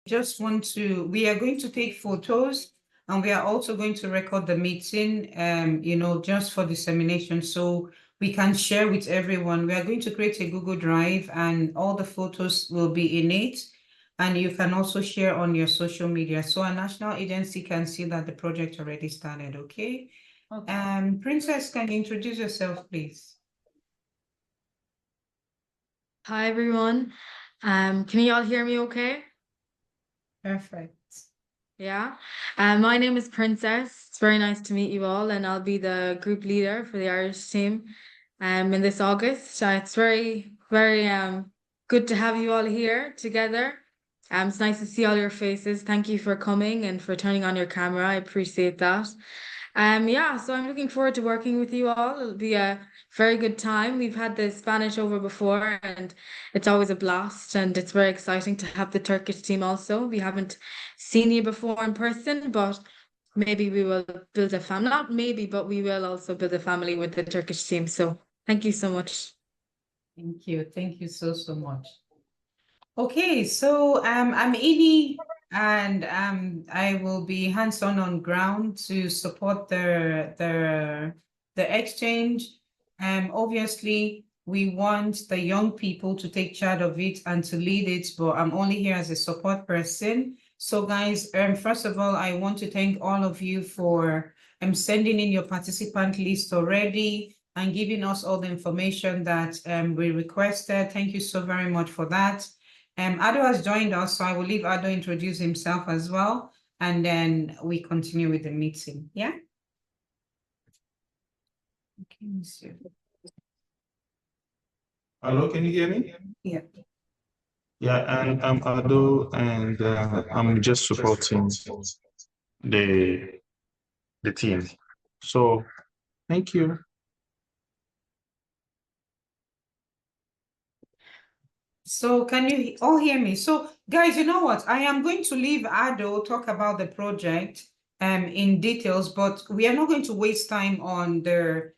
just want to, we are going to take photos and we are also going to record the meeting, just for dissemination so we can share with everyone. We are going to create a Google Drive and all the photos will be in it. And you can also share on your social media. So a national agency can see that the project already started, okay? Princess, can you introduce yourself, please? Hi, everyone. Can you all hear me okay? Perfect. Yeah. My name is Princess. It's very nice to meet you all, and I'll be the group leader for the Irish team in this August. It's very, very good to have you all here together. It's nice to see all your faces. Thank you for coming and for turning on your camera. I appreciate that. So I'm looking forward to working with you all. It'll be a very good time. We've had the Spanish over before, and it's always a blast, and it's very exciting to have the Turkish team also. We haven't seen you before in person, but maybe we will build a family. Not maybe, but we will also build a family with the Turkish team. So thank you so much. Thank you. Thank you so, so much. Okay, so I'm Edie, and I will be hands-on on ground to support the exchange. Obviously, we want the young people to take charge of it and to lead it, but I'm only here as a support person. So guys, first of all, I want to thank all of you for sending in your participant list already and giving us all the information that we requested. Thank you so very much for that. Ado has joined us, so I will leave Ado introduce himself as well, and then we continue with the meeting. Yeah? Okay, monsieur. Hello, can you hear me? Yeah. Yeah, and I'm Ado, and I'm just supporting the team. So, thank you. So can you all hear me? So guys, you know what? I am going to leave Ado talk about the project in details, but we are not going to waste time on the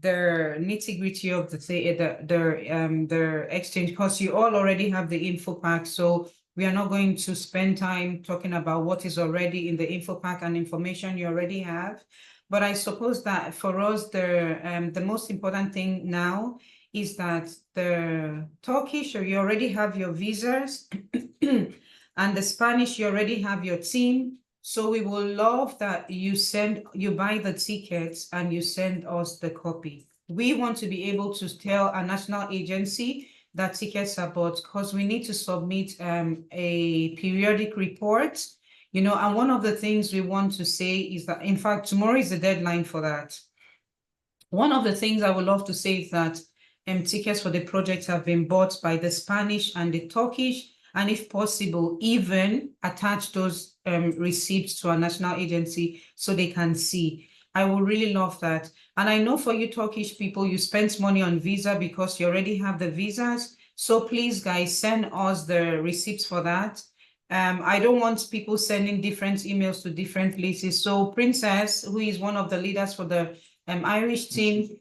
nitty-gritty of the exchange, because you all already have the info pack. So we are not going to spend time talking about what is already in the info pack and information you already have. But I suppose that for us, the most important thing now is that the Turkish, you already have your visas, and the Spanish, you already have your team. So we will love that you buy the tickets and you send us the copy. We want to be able to tell a national agency that tickets are bought, because we need to submit a periodic report, and one of the things we want to say is that, in fact, tomorrow is the deadline for that. One of the things I would love to say is that tickets for the project have been bought by the Spanish and the Turkish, and if possible, even attach those receipts to a national agency so they can see. I would really love that. And I know for you Turkish people, you spent money on visa because you already have the visas. So please, guys, send us the receipts for that. I don't want people sending different emails to different places. So Princess, who is one of the leaders for the Irish team,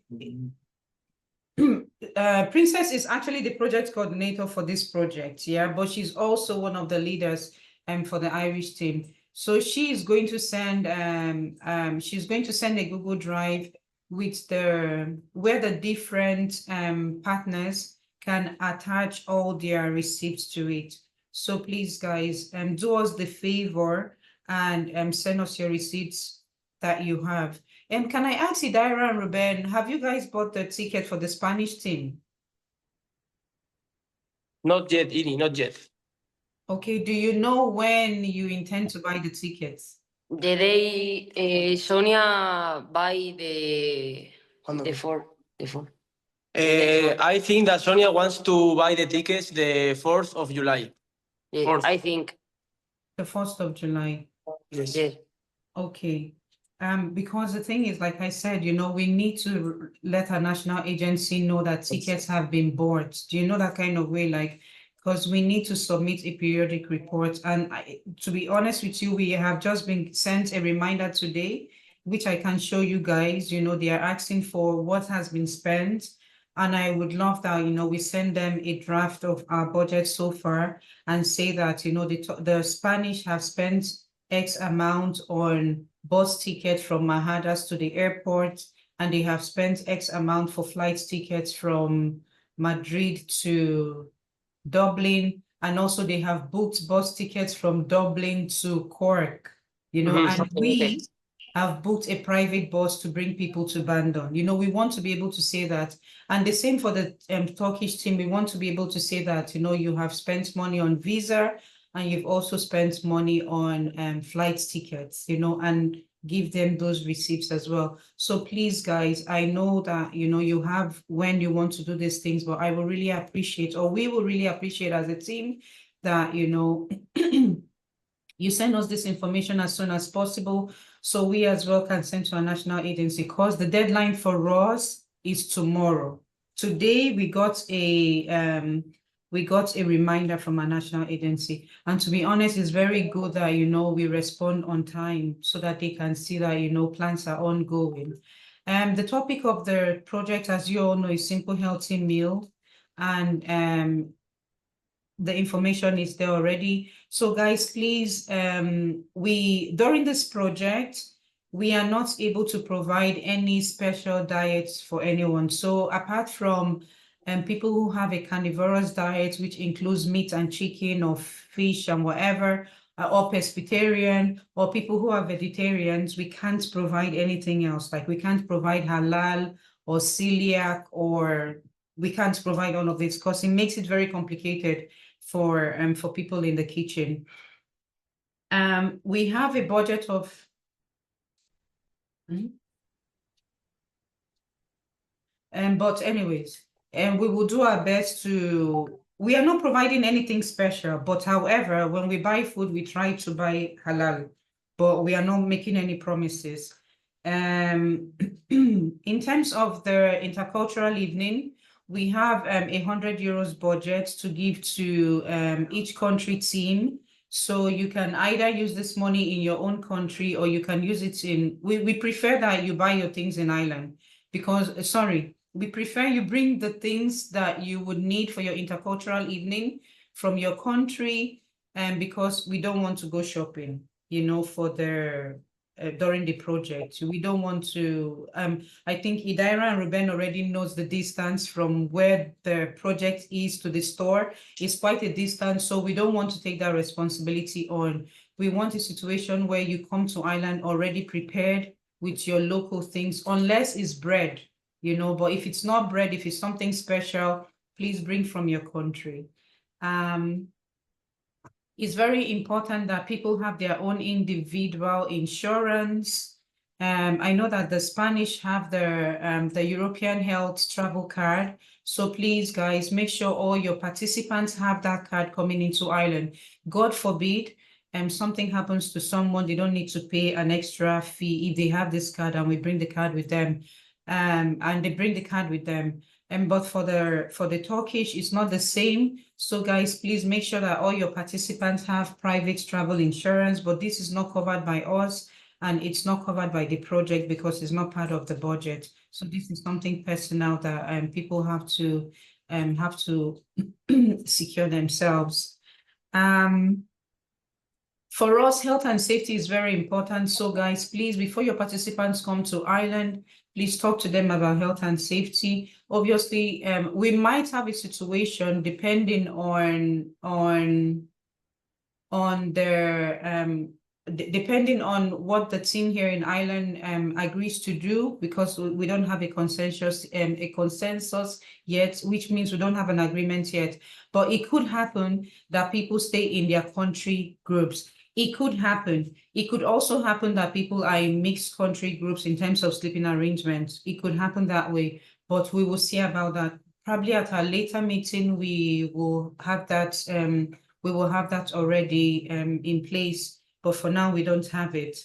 Princess is actually the project coordinator for this project, yeah, but she's also one of the leaders for the Irish team. So she is going to send a Google Drive with where the different partners can attach all their receipts to it. So please, guys, do us the favor and send us your receipts that you have. And can I ask Idaira and Ruben, have you guys bought the ticket for the Spanish team? Not yet, Edie, not yet. Okay, do you know when you intend to buy the tickets? The day Sonia buy the four. I think that Sonia wants to buy the tickets the 4th of July. Yeah, 4th. I think. The 1st of July. Yes. Yeah. Okay. Because the thing is, like I said, we need to let our national agency know that tickets have been bought. Do you know that kind of way? Like, because we need to submit a periodic report. And to be honest with you, we have just been sent a reminder today, which I can show you guys. They are asking for what has been spent. And I would love that, we send them a draft of our budget so far and say that, the Spanish have spent X amount on bus tickets from Mahadas to the airport, and they have spent X amount for flight tickets from Madrid to Dublin, and also they have booked bus tickets from Dublin to Cork, and Okay, we have booked a private bus to bring people to Bandon. We want to be able to say that. And the same for the Turkish team. We want to be able to say that, you have spent money on visa and you've also spent money on flight tickets, and give them those receipts as well. So please, guys, I know that, you have when you want to do these things, but I will really appreciate, or we will really appreciate as a team that, you send us this information as soon as possible so we as well can send to our national agency, because the deadline for us is tomorrow. Today we got a reminder from our national agency, and to be honest, it's very good that we respond on time so that they can see that plans are ongoing. The topic of the project, as you all know, is Simple Healthy Meal, and the information is there already. So guys, please, during this project, we are not able to provide any special diets for anyone. So apart from people who have a carnivorous diet, which includes meat and chicken or fish and whatever, or pescatarian, or people who are vegetarians, we can't provide anything else. Like we can't provide halal or celiac, or we can't provide all of this because it makes it very complicated for people in the kitchen. We have a budget of but anyways, we will do our best to. We are not providing anything special, but however, when we buy food, we try to buy halal, but we are not making any promises. In terms of the intercultural evening, we have 100 euros budget to give to each country team. So you can either use this money in your own country, or you can use it in, we prefer that you buy your things in Ireland, because, we prefer you bring the things that you would need for your intercultural evening from your country, and because we don't want to go shopping, for the during the project. We don't want to, I think Idaira and Ruben already knows the distance from where the project is to the store. It's quite a distance, so we don't want to take that responsibility on. We want a situation where you come to Ireland already prepared with your local things, unless it's bread, but if it's not bread, if it's something special, please bring from your country. It's very important that people have their own individual insurance. I know that the Spanish have the European Health Travel Card. So please, guys, make sure all your participants have that card coming into Ireland. God forbid, something happens to someone, they don't need to pay an extra fee if they have this card and we bring the card with them. And they bring the card with them. But for the Turkish, it's not the same. So guys, please make sure that all your participants have private travel insurance, but this is not covered by us and it's not covered by the project because it's not part of the budget. So this is something personal that people have to secure themselves. For us, health and safety is very important. So guys, please, before your participants come to Ireland, please talk to them about health and safety. Obviously, we might have a situation depending on their depending on what the team here in Ireland agrees to do, because we don't have a consensus yet, which means we don't have an agreement yet. But it could happen that people stay in their country groups. It could happen. It could also happen that people are in mixed country groups in terms of sleeping arrangements. It could happen that way, but we will see about that. Probably at a later meeting, we will have that. We will have that already in place, but for now we don't have it.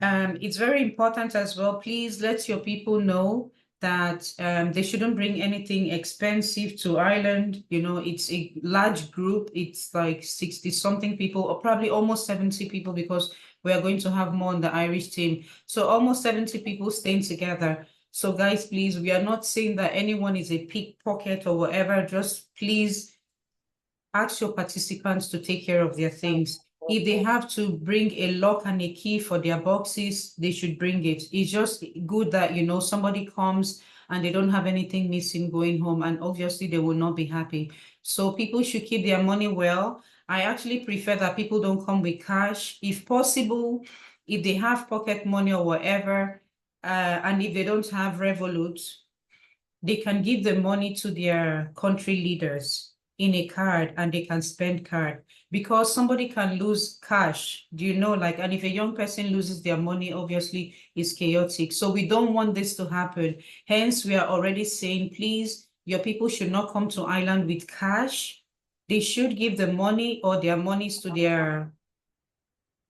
It's very important as well. Please let your people know that they shouldn't bring anything expensive to Ireland. It's a large group. It's like 60-something people, or probably almost 70 people, because we are going to have more on the Irish team. So almost 70 people staying together. So guys, please, we are not saying that anyone is a pickpocket or whatever. Just please ask your participants to take care of their things. If they have to bring a lock and a key for their boxes, they should bring it. It's just good that, you know, somebody comes and they don't have anything missing going home, and obviously they will not be happy. So people should keep their money well. I actually prefer that people don't come with cash. If possible, if they have pocket money or whatever, and if they don't have Revolut, they can give the money to their country leaders in a card, and they can spend card, because somebody can lose cash. Do you know, like, and if a young person loses their money, obviously it's chaotic. So we don't want this to happen. Hence, we are already saying, please, your people should not come to Ireland with cash. They should give the money or their monies to their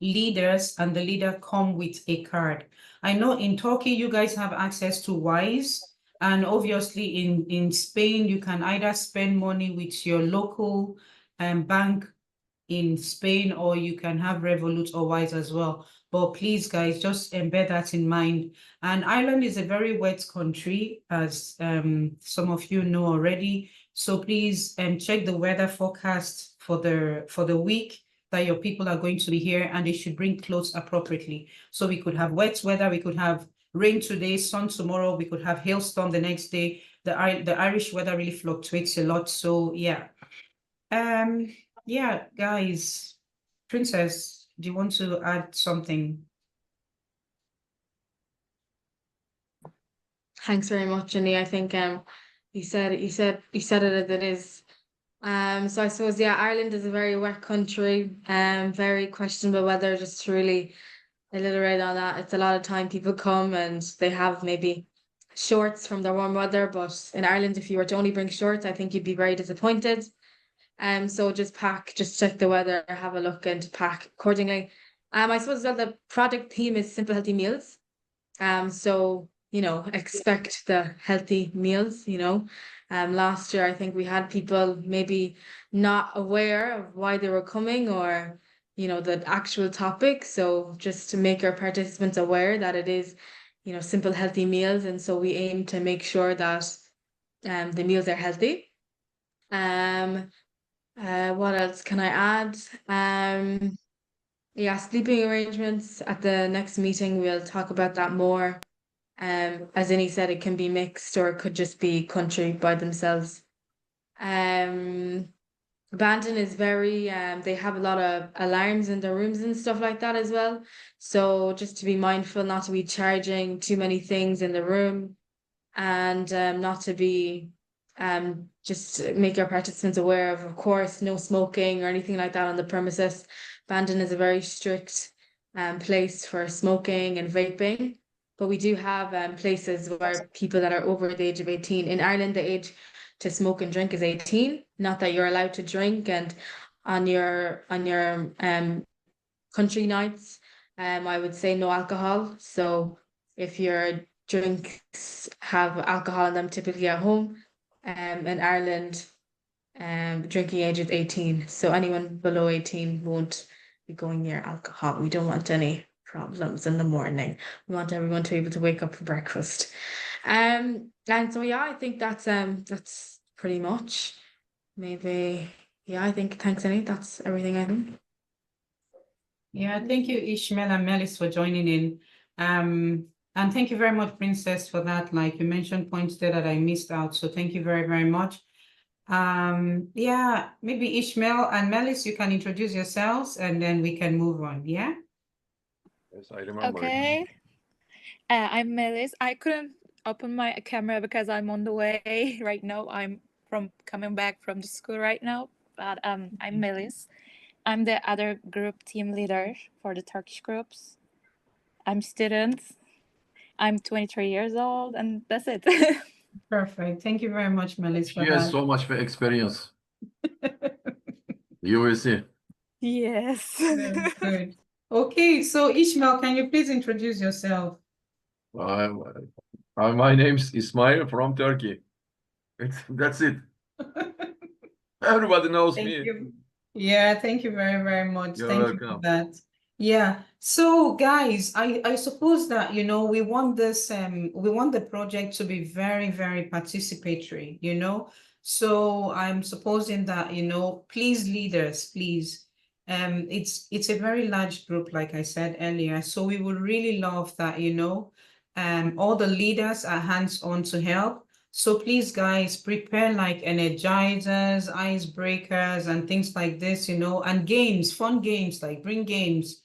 leaders, and the leader come with a card. I know in Turkey, you guys have access to Wise. And obviously in Spain, you can either spend money with your local bank in Spain, or you can have Revolut or Wise as well. But please, guys, just bear that in mind. And Ireland is a very wet country, as some of you know already. So please check the weather forecast for the week that your people are going to be here, and they should bring clothes appropriately. So we could have wet weather, we could have rain today, sun tomorrow, we could have hailstorm the next day. The Irish weather really fluctuates a lot. So yeah. Yeah, guys. Princess, do you want to add something? Thanks very much, Jenny. I think you said it as it is. So I suppose, yeah, Ireland is a very wet country, very questionable weather. Just to really alliterate on that, it's a lot of time people come and they have maybe shorts from the warm weather, but in Ireland, if you were to only bring shorts, I think you'd be very disappointed. So just check the weather, have a look, and pack accordingly. I suppose that the project theme is simple, healthy meals. So, you know, expect the healthy meals, you know. Last year, I think we had people maybe not aware of why they were coming, or, you know, the actual topic. So just to make our participants aware that it is, you know, simple, healthy meals. And so we aim to make sure that the meals are healthy. What else can I add? Yeah, sleeping arrangements. At the next meeting, we'll talk about that more. As Innie said, it can be mixed, or it could just be country by themselves. Bandon is very, they have a lot of alarms in their rooms and stuff like that as well. So just to be mindful not to be charging too many things in the room, and not to be just make our participants aware of course, no smoking or anything like that on the premises. Bandon is a very strict place for smoking and vaping, but we do have places where people that are over the age of 18. In Ireland, the age to smoke and drink is 18, not that you're allowed to drink. And on your country nights, I would say no alcohol. So if your drinks have alcohol in them, typically at home, in Ireland, drinking age is 18. So anyone below 18 won't be going near alcohol. We don't want any problems in the morning. We want everyone to be able to wake up for breakfast. And so yeah, I think that's pretty much. Maybe, yeah, I think, thanks, Annie. That's everything, I think. Yeah, thank you, Ishmael and Melis, for joining in. And thank you very much, Princess, for that. Like, you mentioned points there that I missed out. So thank you very, very much. Yeah, maybe Ishmael and Melis, you can introduce yourselves, and then we can move on. Yeah. Yes, I remember. Okay. I'm Melis. I couldn't open my camera because I'm on the way right now. I'm coming back from the school right now. But I'm Melis. I'm the other group team leader for the Turkish groups. I'm student. I'm 23 years old, and that's it. Perfect. Thank you very much, Melis, for She has that. so much experience. You will see. Yes. Very good. Okay, so Ishmael, can you please introduce yourself? My name's Ismail from Turkey. That's it. Everybody knows Thank me. you. Yeah, thank you very, very much. You're Thank you for welcome. that. Yeah. So guys, I suppose that, you know, we want the project to be very, very participatory, you know. So I'm supposing that, you know, please leaders, please. It's a very large group, like I said earlier. So we would really love that, you know, all the leaders are hands-on to help. So please, guys, prepare like energizers, icebreakers, and things like this, you know, and games, fun games, like bring games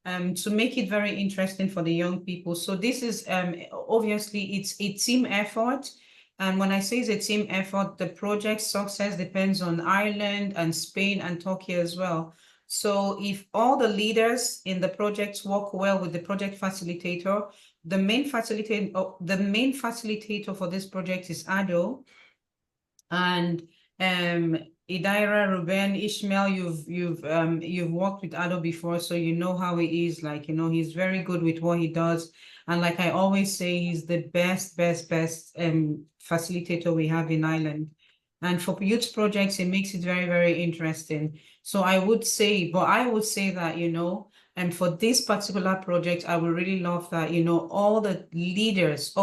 to make it very interesting for the young people. So this is obviously it's a team effort. And when I say it's a team effort, the project success depends on Ireland and Spain and Turkey as well. So if all the leaders in the project work well with the project facilitator, the main facilitator for this project is Ado. And Idaira, Ruben, Ishmael, you've worked with Ado before, so you know how he is. Like, you know, he's very good with what he does. And like I always say, he's the best facilitator we have in Ireland. And for youth projects, it makes it very, very interesting. So I would say that, you know, and for this particular project, I would really love that, you know, all the leaders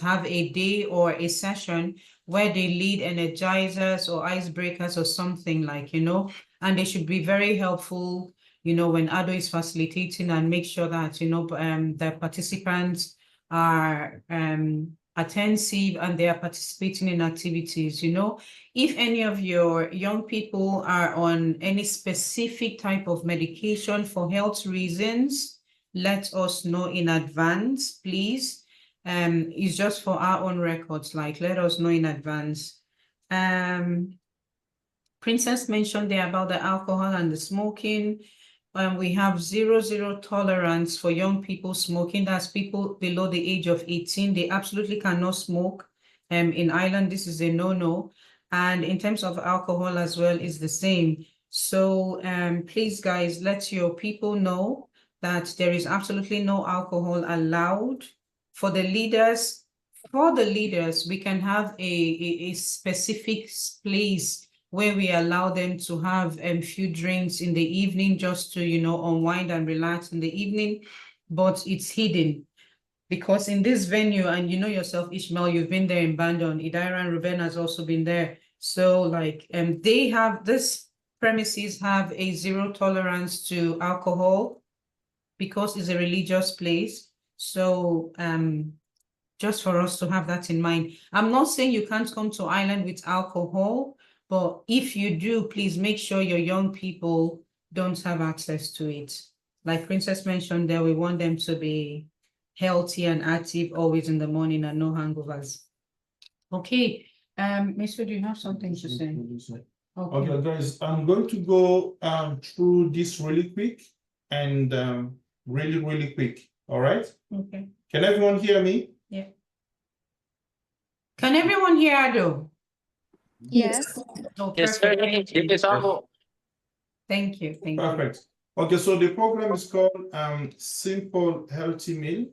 have a day or a session where they lead energizers or icebreakers or something, like, you know, and they should be very helpful, you know, when Ado is facilitating, and make sure that, you know, the participants are attentive and they are participating in activities, you know. If any of your young people are on any specific type of medication for health reasons, let us know in advance, please. It's just for our own records, like let us know in advance. Princess mentioned there about the alcohol and the smoking. We have zero tolerance for young people smoking. That's people below the age of 18. They absolutely cannot smoke. In Ireland, this is a no-no. And in terms of alcohol as well, is the same. So please, guys, let your people know that there is absolutely no alcohol allowed. For the leaders, we can have a specific place where we allow them to have a few drinks in the evening, just to, you know, unwind and relax in the evening, but it's hidden. Because in this venue, and you know yourself, Ishmael, you've been there in Bandon, Idaira and Ruben has also been there. So like they have, this premises have a zero tolerance to alcohol because it's a religious place. So just for us to have that in mind. I'm not saying you can't come to Ireland with alcohol, but if you do, please make sure your young people don't have access to it. Like Princess mentioned there, we want them to be healthy and active always in the morning and no hangovers. Okay, Mr. Do you have something to say? Okay, guys, I'm going to go through this really quick and really quick. All right. Okay. Can everyone hear me? Yeah. Can everyone hear Ado? Yes. Oh, Yes, perfect. sir. Thank you. Thank you. Thank you. Perfect. Okay, so the program is called Simple Healthy Meal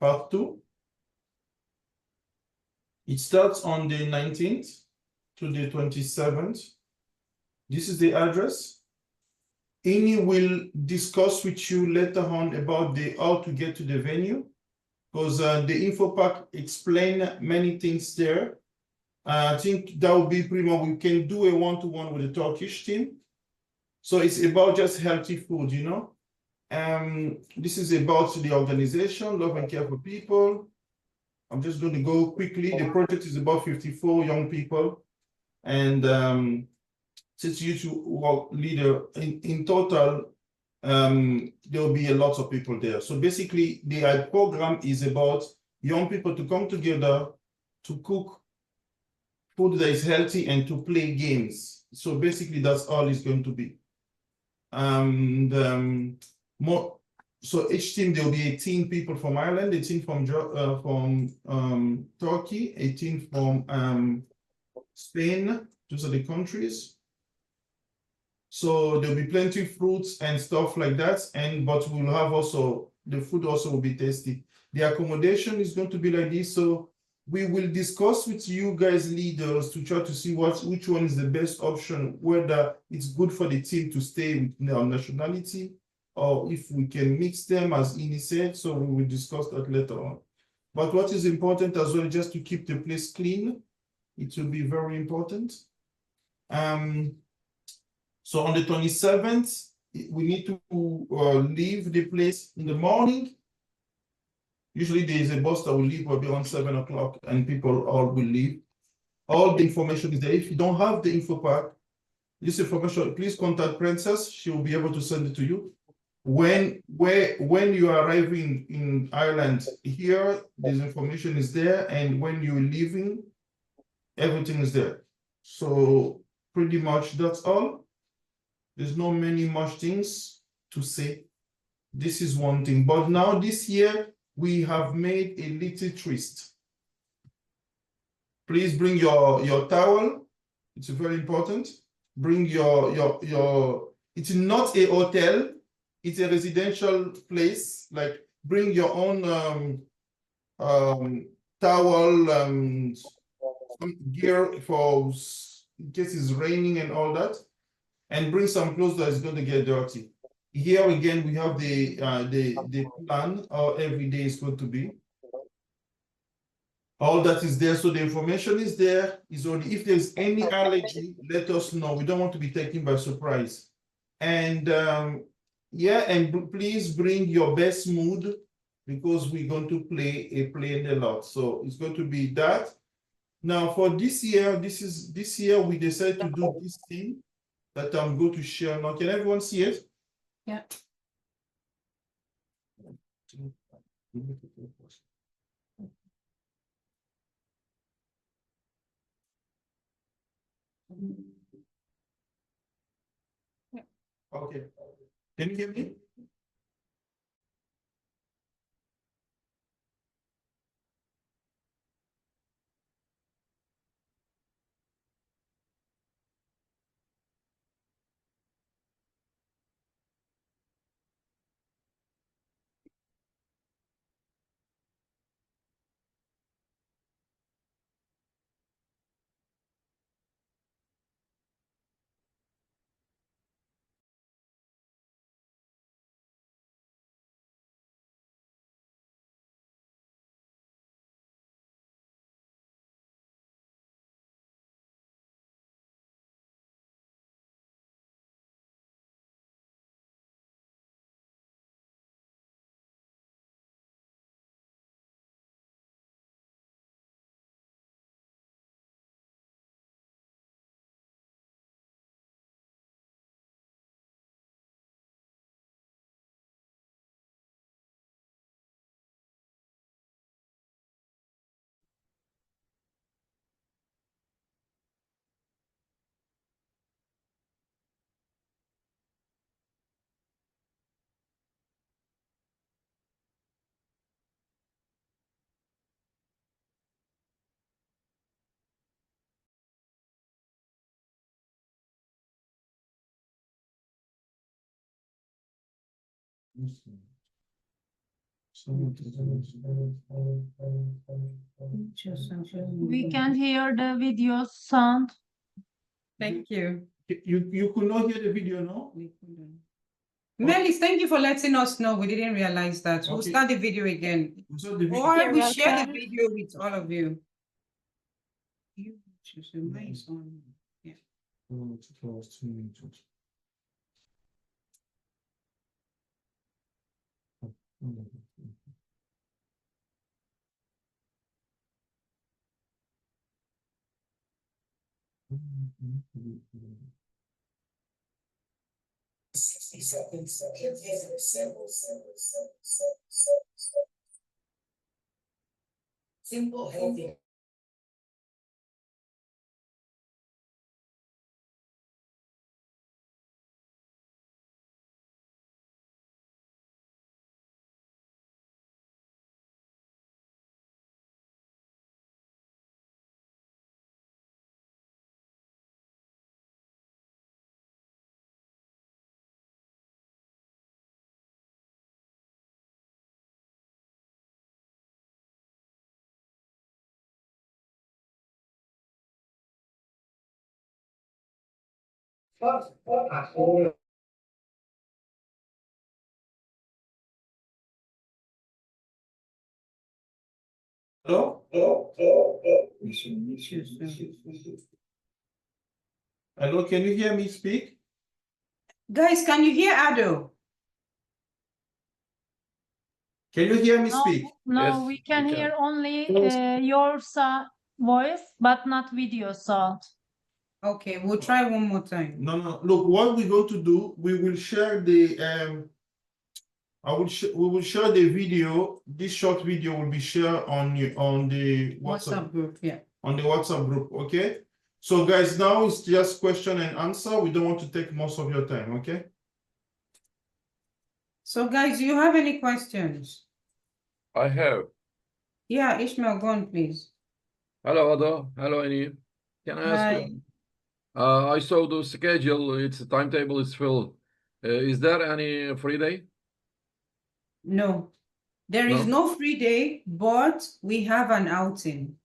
Part 2. It starts on the 19th to the 27th. This is the address. Ini will discuss with you later on about how to get to the venue, because the info pack explain many things there. I think that will be pretty much, we can do a one-to-one with the Turkish team. So it's about just healthy food, you know. This is about the organization, Love and Care for People. I'm just going to go quickly. The project is about 54 young people. And since you work leader, in total, there will be a lot of people there. So basically, the program is about young people to come together to cook food that is healthy and to play games. So basically, that's all it's going to be. So each team, there will be 18 people from Ireland, 18 from Turkey, 18 from Spain. Those are the countries. So there'll be plenty of fruits and stuff like that. But we'll have also, the food also will be tasty. The accommodation is going to be like this. So we will discuss with you guys leaders to try to see which one is the best option, whether it's good for the team to stay with our nationality, or if we can mix them, as Ini said, so we will discuss that later on. But what is important as well, just to keep the place clean, it will be very important. So on the 27th, we need to leave the place in the morning. Usually there is a bus that will leave probably around 7 o'clock and people all will leave. All the information is there. If you don't have the info pack, this information, please contact Princess. She will be able to send it to you. When you are arriving in Ireland, here, this information is there, and when you're leaving, everything is there. So pretty much that's all. There's not many much things to say. This is one thing. But now this year, we have made a little twist. Please bring your towel. It's very important. Bring your it's not a hotel, it's a residential place. Like bring your own towel, some gear for in case it's raining and all that, and bring some clothes that is going to get dirty. Here again, we have the plan how every day is going to be. All that is there, so the information is there. Is only if there's any allergy, let us know. We don't want to be taken by surprise. And yeah, and please bring your best mood because we're going to play a lot. So it's going to be that. Now for this year, this year we decided to do this thing that I'm going to share now. Can everyone see it? Yeah. Okay. Can you hear me? We can hear the video sound. Thank you. You could not hear the video, no? Melis, thank you for letting us know. We didn't realize that. We'll Okay. start the video again. So the video. Or You're we share the welcome. video with all of you. You choose the mic on. Yeah. Simple, healthy. Hello? Hello, can you hear me speak? Guys, can you hear Ado? Can you hear me No, speak? no, Yes, we can we can. hear only your voice, but not video sound. Okay, we'll try one more time. No, no. Look, what we're going to do, we will share the we will share the video. This short video will be shared on the WhatsApp group, yeah. on the WhatsApp group. Okay. So guys, now it's just question and answer. We don't want to take most of your time. Okay. So guys, do you have any questions? I have. Yeah, Ishmael, go on, please. Hello, Ado. Hello, Annie. Can I ask Hi. you? I saw the schedule. Its timetable is full. Is there any free day? No, there is No. no free day, but we have an outing.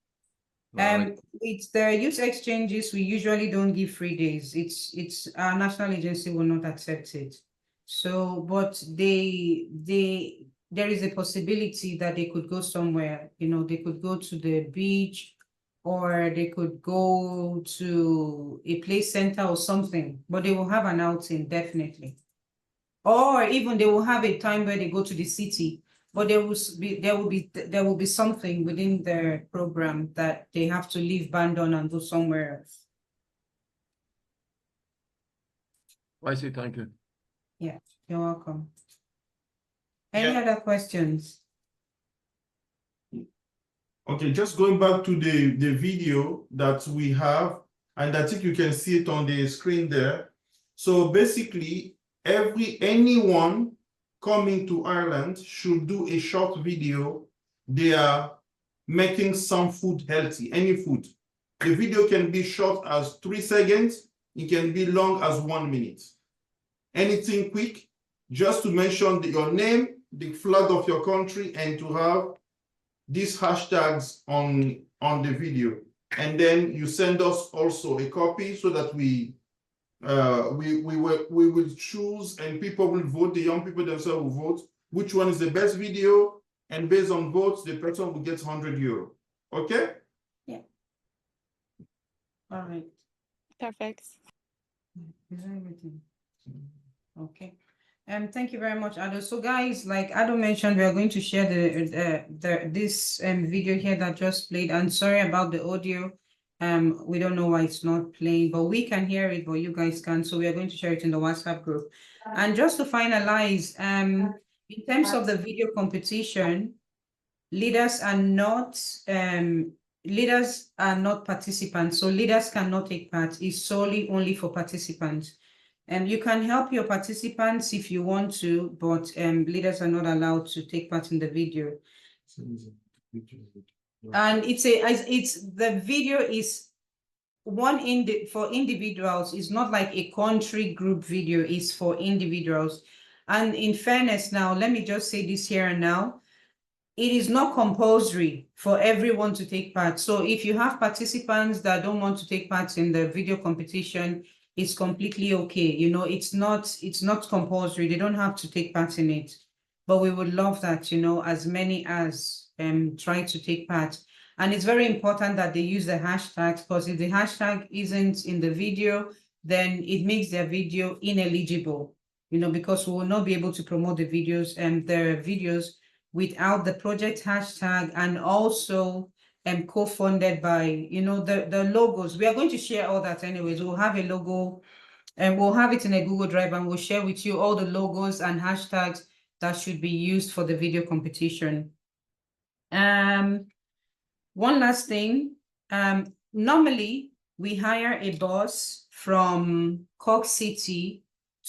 Right. It's the youth exchanges. We usually don't give free days. It's our national agency will not accept it. So, but there is a possibility that they could go somewhere. You know, they could go to the beach, or they could go to a play center or something. But they will have an outing definitely. Or even they will have a time where they go to the city, but there will be something within their program that they have to leave Bandon and go somewhere else. I see. Thank you. Yeah, you're welcome. Any Yeah. other questions? Okay, just going back to the video that we have, and I think you can see it on the screen there. So basically, anyone coming to Ireland should do a short video. They are making some food healthy, any food. The video can be short as 3 seconds. It can be long as 1 minute. Anything quick, just to mention your name, the flag of your country, and to have these hashtags on the video. And then you send us also a copy so that we will choose, and people will vote, the young people themselves will vote which one is the best video, and based on votes, the person will get €100. Okay? Yeah. All right. Perfect. Is that everything? Okay. Thank you very much, Ado. So guys, like Ado mentioned, we are going to share this video here that just played. I'm sorry about the audio. We don't know why it's not playing, but we can hear it, but you guys can. So we are going to share it in the WhatsApp group. And just to finalize, in terms of the video competition, leaders are not participants. So leaders cannot take part. It's solely only for participants. You can help your participants if you want to, but leaders are not allowed to take part in the video. And the video is for individuals. It's not like a country group video. It's for individuals. And in fairness, now let me just say this here and now. It is not compulsory for everyone to take part. So if you have participants that don't want to take part in the video competition, it's completely okay. You know, it's not compulsory. They don't have to take part in it. But we would love that, you know, as many as try to take part. And it's very important that they use the hashtags, because if the hashtag isn't in the video, then it makes their video ineligible, you know, because we will not be able to promote the videos and their videos without the project hashtag, and also co-funded by, you know, the logos. We are going to share all that anyways. We'll have a logo, and we'll have it in a Google Drive, and we'll share with you all the logos and hashtags that should be used for the video competition. One last thing, normally we hire a bus from Cork City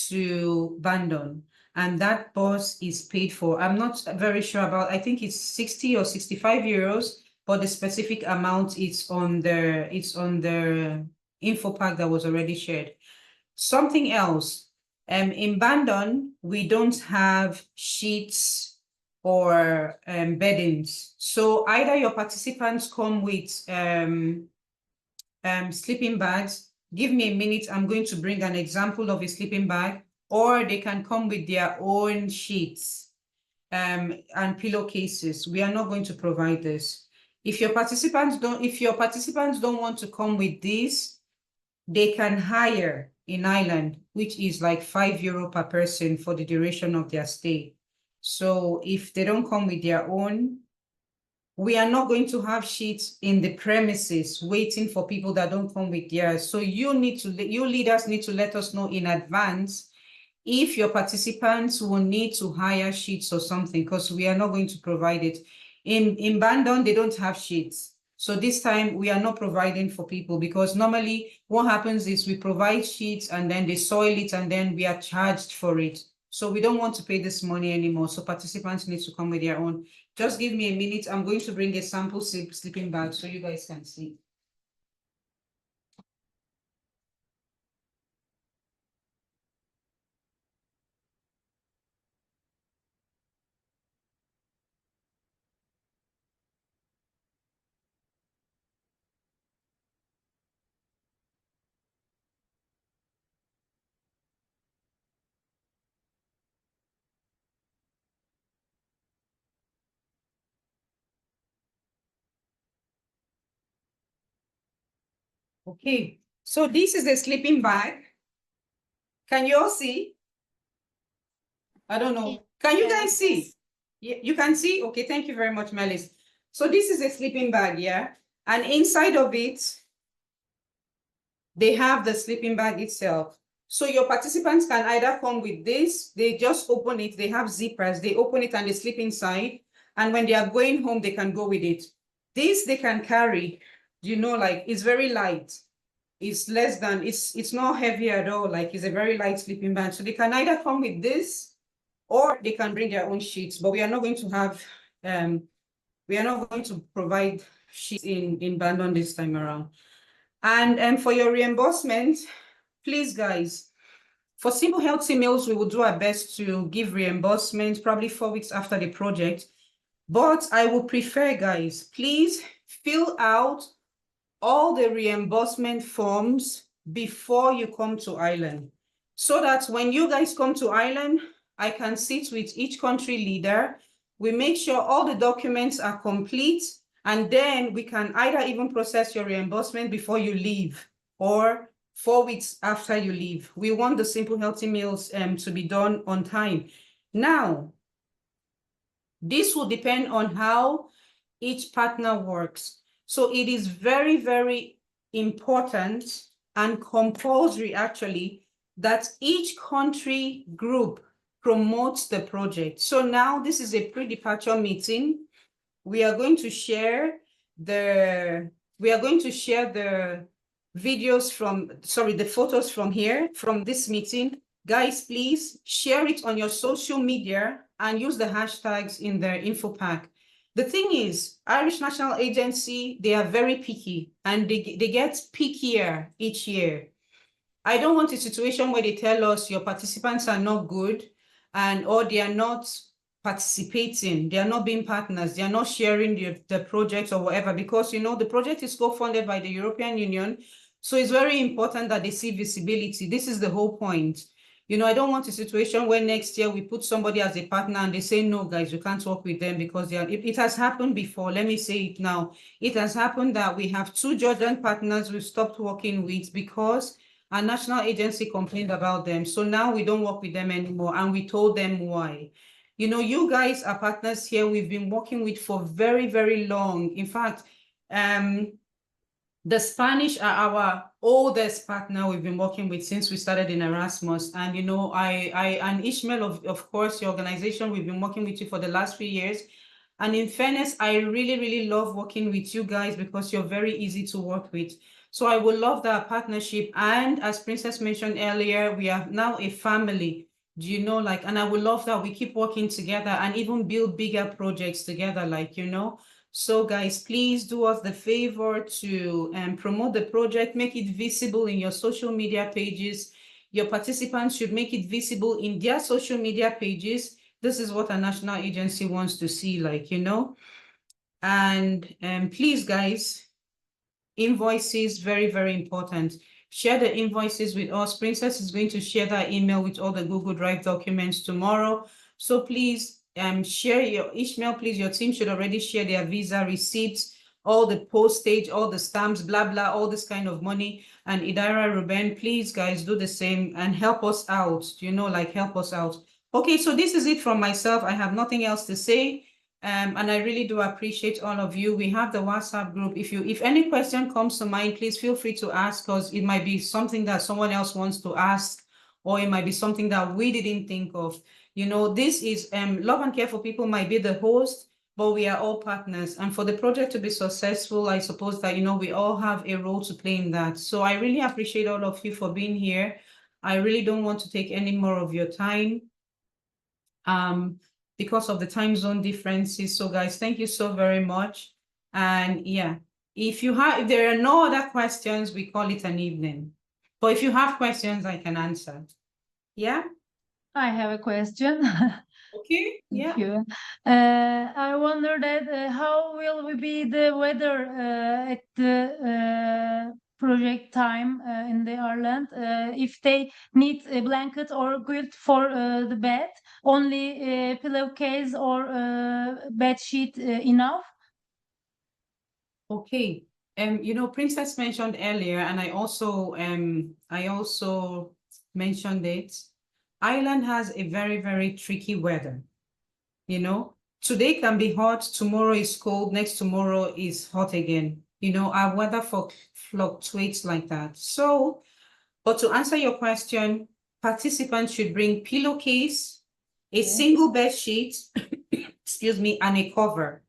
to Bandon, and that bus is paid for. I'm not very sure about, I think it's 60 or 65 euros, but the specific amount is on the info pack that was already shared. Something else, in Bandon, we don't have sheets or beddings. So either your participants come with sleeping bags. Give me a minute, I'm going to bring an example of a sleeping bag, or they can come with their own sheets and pillowcases. We are not going to provide this. If your participants don't want to come with this, they can hire in Ireland, which is like €5 per person for the duration of their stay. So if they don't come with their own, we are not going to have sheets in the premises waiting for people that don't come with theirs. So you leaders need to let us know in advance if your participants will need to hire sheets or something, because we are not going to provide it. In Bandon, they don't have sheets. So this time we are not providing for people, because normally what happens is we provide sheets and then they soil it and then we are charged for it. So we don't want to pay this money anymore. So participants need to come with their own. Just give me a minute. I'm going to bring a sample sleeping bag so you guys can see. Okay, so this is the sleeping bag. Can you all see? I don't know. Can you guys see? Yeah, you can see? Okay, thank you very much, Melis. So this is a sleeping bag, yeah? And inside of it, they have the sleeping bag itself. So your participants can either come with this, they just open it, they have zippers, they open it and they sleep inside. And when they are going home, they can go with it. This they can carry, you know, like it's very light. It's less than, it's not heavy at all. Like it's a very light sleeping bag. So they can either come with this or they can bring their own sheets, but we are not going to have, we are not going to provide sheets in Bandon this time around. And for your reimbursement, please guys, for Simple Healthy Meals, we will do our best to give reimbursement probably 4 weeks after the project. But I would prefer, guys, please fill out all the reimbursement forms before you come to Ireland, so that when you guys come to Ireland, I can sit with each country leader. We make sure all the documents are complete, and then we can either even process your reimbursement before you leave or 4 weeks after you leave. We want the Simple Healthy Meals to be done on time. Now, this will depend on how each partner works. So it is very, very important and compulsory, actually, that each country group promotes the project. So now this is a pre-departure meeting. We are going to share the videos from, sorry, the photos from here, from this meeting. Guys, please share it on your social media and use the hashtags in the info pack. The thing is, Irish National Agency, they are very picky and they get pickier each year. I don't want a situation where they tell us your participants are not good or they are not participating, they are not being partners, they are not sharing the project or whatever, because, you know, the project is co-funded by the European Union. So it's very important that they see visibility. This is the whole point. You know, I don't want a situation where next year we put somebody as a partner and they say, no, guys, you can't work with them because it has happened before. Let me say it now. It has happened that we have 2 Jordan partners we stopped working with because our national agency complained about them. So now we don't work with them anymore. And we told them why. You know, you guys are partners here we've been working with for very, very long. In fact, the Spanish are our oldest partner we've been working with since we started in Erasmus. And, you know, and Ishmael, of course, your organization, we've been working with you for the last few years. And in fairness, I really, really love working with you guys because you're very easy to work with. So I would love that partnership. And as Princess mentioned earlier, we are now a family. Do you know, like, and I would love that we keep working together and even build bigger projects together, like, you know. So guys, please do us the favor to promote the project, make it visible in your social media pages. Your participants should make it visible in their social media pages. This is what a national agency wants to see, like, you know. And please, guys, invoices, very, very important. Share the invoices with us. Princess is going to share that email with all the Google Drive documents tomorrow. So please, share your Ishmael, please, your team should already share their visa receipts all the postage, all the stamps, blah, blah, all this kind of money. And Idara, Ruben, please guys do the same and help us out, like help us out. Okay, so this is it from myself. I have nothing else to say. And I really do appreciate all of you. We have the WhatsApp group. If any question comes to mind, please feel free to ask, because it might be something that someone else wants to ask, or it might be something that we didn't think of. This is Love and Care for People might be the host, but we are all partners. And for the project to be successful, I suppose that, we all have a role to play in that. So I really appreciate all of you for being here. I really don't want to take any more of your time because of the time zone differences. So guys, thank you so very much. And yeah, if there are no other questions, we call it an evening. But if you have questions, I can answer. Yeah? I have a question. Okay, yeah. Thank you. I wonder that how will we be the weather at the project time in the Ireland? If they need a blanket or quilt for the bed, only pillowcase or bed sheet enough? Okay. Princess mentioned earlier, and I also mentioned it. Ireland has a very, very tricky weather. Today can be hot, tomorrow is cold, next tomorrow is hot again. Our weather fluctuates like that. So, but to answer your question, participants should bring pillowcase, a single bed sheet, excuse me, and a cover.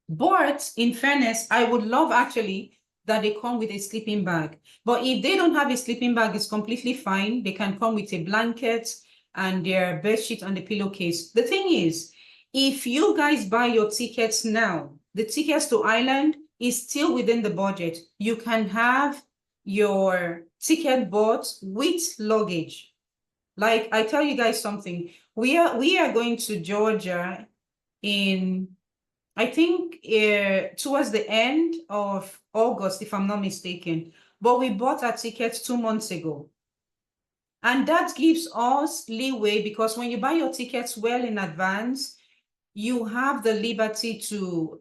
But in fairness, I would love actually that they come with a sleeping bag. But if they don't have a sleeping bag, it's completely fine. They can come with a blanket and their bed sheet and the pillowcase. The thing is, if you guys buy your tickets now, the tickets to Ireland is still within the budget. You can have your ticket bought with luggage. Like, I tell you guys something. We are going to Georgia in, I think, towards the end of August, if I'm not mistaken. But we bought our tickets 2 months ago. And that gives us leeway, because when you buy your tickets well in advance, you have the liberty to,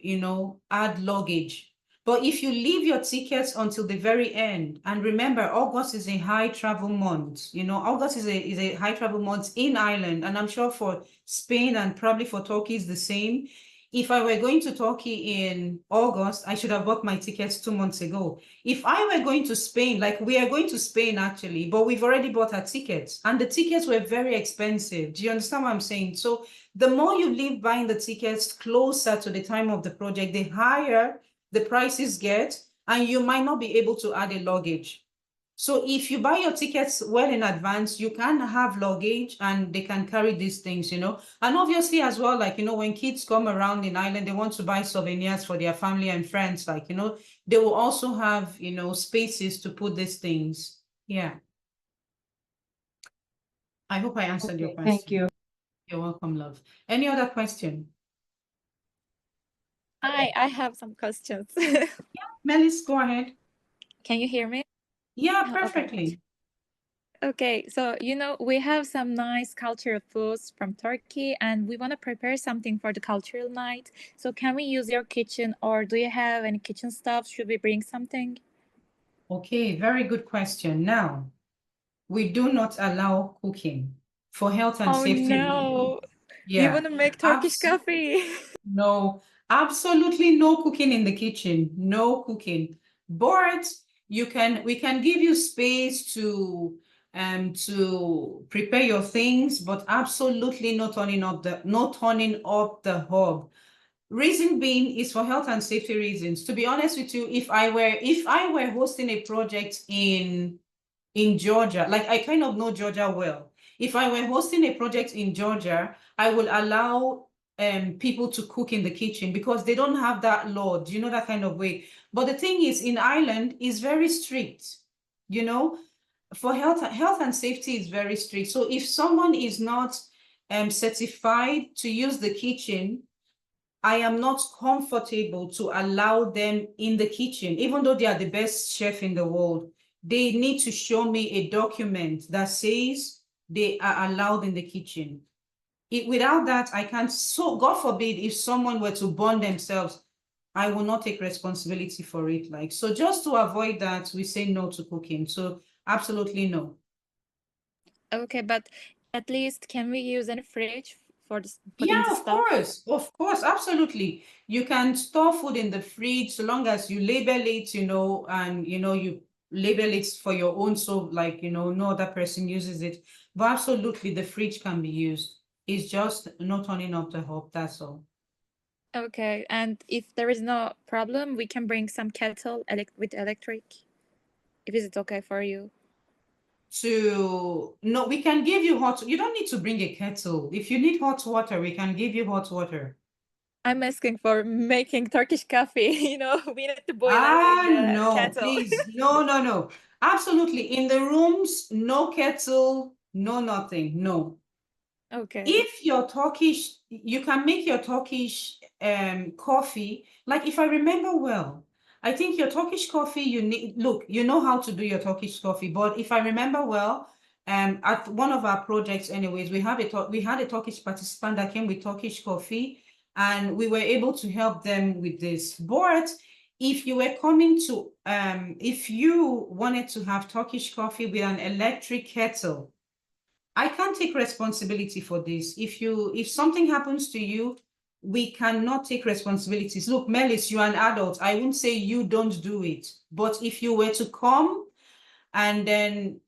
add luggage. But if you leave your tickets until the very end, and remember, August is a high travel month. August is a high travel month in Ireland, and I'm sure for Spain and probably for Turkey is the same. If I were going to Turkey in August, I should have bought my tickets 2 months ago. If I were going to Spain, like we are going to Spain actually, but we've already bought our tickets, and the tickets were very expensive. Do you understand what I'm saying? So the more you live buying the tickets closer to the time of the project, the higher the prices get, and you might not be able to add a luggage. So if you buy your tickets well in advance, you can have luggage and they can carry these things, And obviously as well, like, when kids come around in Ireland, they want to buy souvenirs for their family and friends, like, they will also have, spaces to put these things. Yeah. I hope I answered your question. Thank you. You're welcome, love. Any other question? I have some questions. Melis, go ahead. Can you hear me? Yeah, Okay. perfectly. Okay, so we have some nice cultural foods from Turkey, and we want to prepare something for the cultural night. So can we use your kitchen, or do you have any kitchen stuff? Should we bring something? Okay, very good question. Now, we do not allow cooking for health and safety. No. Yeah. You want to make Turkish coffee? No, absolutely no cooking in the kitchen. No cooking. But we can give you space to prepare your things, but absolutely not turning up the hob. Reason being is for health and safety reasons. To be honest with you, if I were hosting a project in Georgia, like I kind of know Georgia well. If I were hosting a project in Georgia, I will allow people to cook in the kitchen because they don't have that law. Do you know that kind of way? But the thing is, in Ireland, is very strict. For health and safety is very strict. So if someone is not certified to use the kitchen, I am not comfortable to allow them in the kitchen, even though they are the best chef in the world. They need to show me a document that says they are allowed in the kitchen. Without that, I can't. So God forbid if someone were to burn themselves, I will not take responsibility for it. Like, so just to avoid that, we say no to cooking. So absolutely no. Okay, but at least can we use any fridge for this, putting Yeah, the stuff? of course, absolutely. You can store food in the fridge so long as you label it, and you label it for your own, so like, no other person uses it. But absolutely, the fridge can be used. It's just not turning up the hob, that's all. Okay, and if there is no problem, we can bring some kettle with electric. If is it okay for you? No, we can give you hot. You don't need to bring a kettle. If you need hot water, we can give you hot water. I'm asking for making Turkish coffee. We need to boil in the No, kettle. please. No. Absolutely. In the rooms, no kettle, no nothing. No. Okay. If you're Turkish, you can make your Turkish coffee. Like, if I remember well, I think your Turkish coffee, you know how to do your Turkish coffee, but if I remember well, at one of our projects anyways, we had a Turkish participant that came with Turkish coffee, and we were able to help them with this. But if you were coming to, if you wanted to have Turkish coffee with an electric kettle, I can't take responsibility for this. If something happens to you, we cannot take responsibilities. Look, Melis, you're an adult. I won't say you don't do it. But if you were to come and then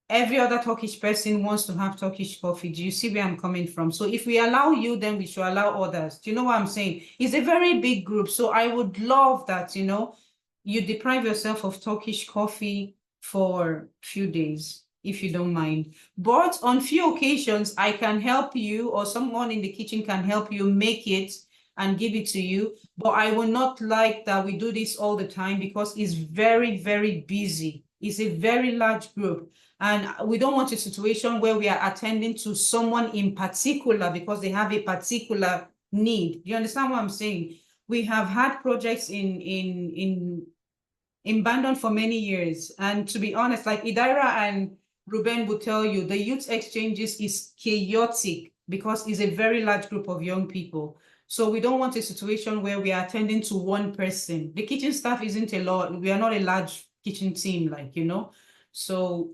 every other Turkish person wants to have Turkish coffee, do you see where I'm coming from? So if we allow you, then we should allow others. Do you know what I'm saying? It's a very big group. So I would love that, you deprive yourself of Turkish coffee for a few days, if you don't mind. But on few occasions, I can help you, or someone in the kitchen can help you make it and give it to you. But I will not like that we do this all the time, because it's very, very busy. It's a very large group. And we don't want a situation where we are attending to someone in particular because they have a particular need. Do you understand what I'm saying? We have had projects in Bandon for many years. And to be honest, like Idira and Ruben will tell you, the youth exchanges is chaotic because it's a very large group of young people. So we don't want a situation where we are attending to one person. The kitchen staff isn't a lot. We are not a large kitchen team, So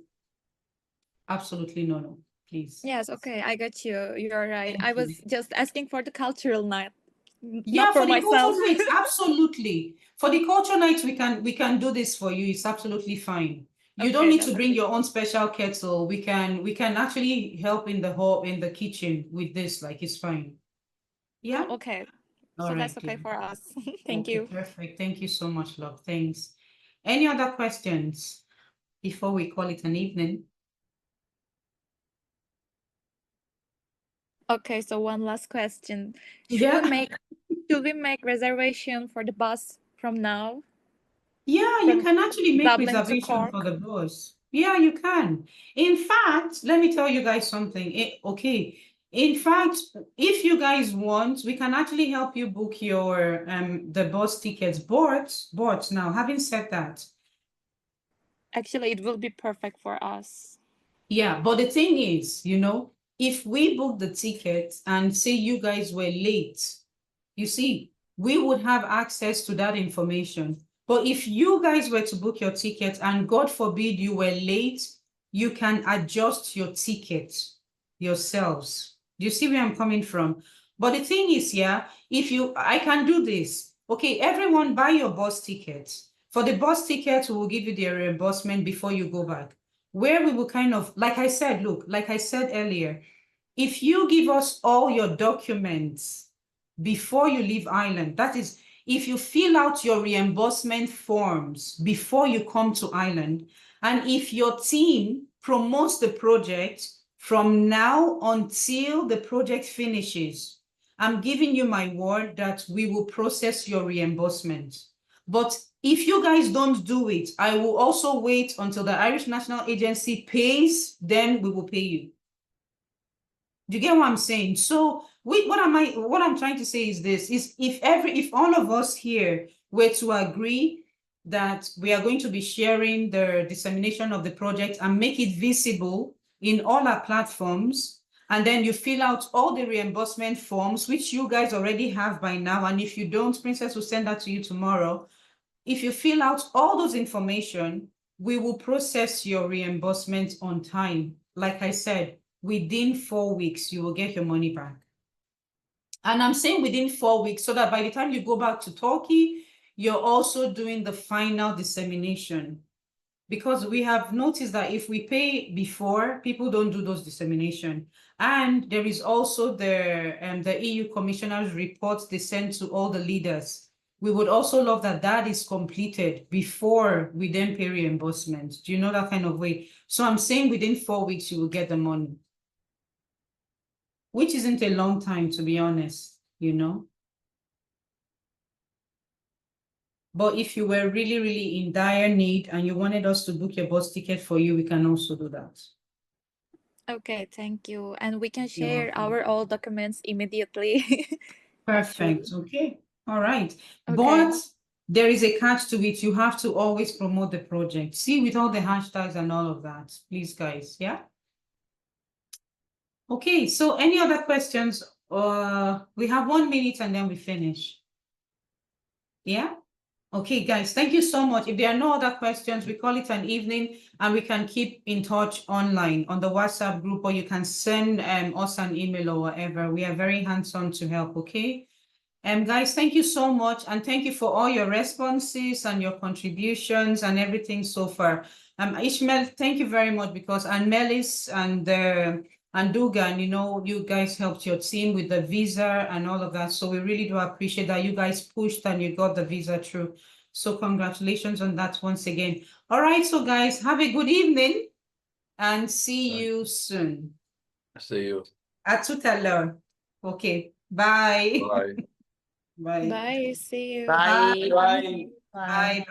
absolutely no, please. Yes, okay, I got you. You're right. Thank I you. was just asking for the cultural night, Yeah, not for for the myself. culture nights, absolutely. For the culture nights, we can do this for you. It's absolutely fine. You don't Okay, need to that's bring okay. your own special kettle. We can actually help in the kitchen with this. Like, it's fine. Yeah. Oh, okay. All So right, that's okay dear. for us. Thank Okay, you. perfect. Thank you so much, love. Thanks. Any other questions before we call it an evening? Okay, so one last question. Should Yeah. we make reservation for the bus from now? Yeah, you From can actually make Dublin to reservation for Cork? the bus. Yeah, you can. In fact, let me tell you guys something. Okay. In fact, if you guys want, we can actually help you book your the bus tickets. But now, having said that, Actually, it will be perfect for us. yeah, but the thing is, if we book the ticket and say you guys were late, you see, we would have access to that information. But if you guys were to book your ticket and God forbid you were late, you can adjust your ticket yourselves. Do you see where I'm coming from? But the thing is, yeah, I can do this. Okay, everyone buy your bus ticket. For the bus ticket, we will give you the reimbursement before you go back, where we will kind of, like I said earlier, if you give us all your documents before you leave Ireland, that is, if you fill out your reimbursement forms before you come to Ireland, and if your team promotes the project from now until the project finishes, I'm giving you my word that we will process your reimbursement. But if you guys don't do it, I will also wait until the Irish National Agency pays, then we will pay you. Do you get what I'm saying? So what I'm trying to say is this, is if all of us here were to agree that we are going to be sharing the dissemination of the project and make it visible in all our platforms, And then you fill out all the reimbursement forms, which you guys already have by now. And if you don't, Princess will send that to you tomorrow. If you fill out all those information, we will process your reimbursement on time. Like I said, within 4 weeks, you will get your money back. And I'm saying within 4 weeks, so that by the time you go back to Turkey, you're also doing the final dissemination. Because we have noticed that if we pay before, people don't do those dissemination. And there is also the EU commissioners reports they send to all the leaders. We would also love that that is completed before we then pay reimbursement. Do you know that kind of way? So I'm saying within 4 weeks, you will get the money. Which isn't a long time, to be honest, you know? But if you were really, really in dire need and you wanted us to book your bus ticket for you, we can also do that. Okay, thank you. And we can You're share welcome. our all documents immediately. Perfect. Okay. All right. Okay. But there is a catch to it. You have to always promote the project. See, with all the hashtags and all of that. Please, guys. Yeah. Okay. So any other questions? We have 1 minute and then we finish. Yeah. Okay, guys, thank you so much. If there are no other questions, we call it an evening and we can keep in touch online on the WhatsApp group, or you can send us an email or whatever. We are very hands-on to help, okay? Guys, thank you so much. And thank you for all your responses and your contributions and everything so far. Ishmael, thank you very much, because and Melis and Dugan, you know, you guys helped your team with the visa and all of that. So we really do appreciate that you guys pushed and you got the visa through. So congratulations on that once again. All right, so guys, have a good evening and see you soon. See you. À tout à l'heure. Okay, bye. Bye. Bye. Bye. See you. Bye. Bye. Bye.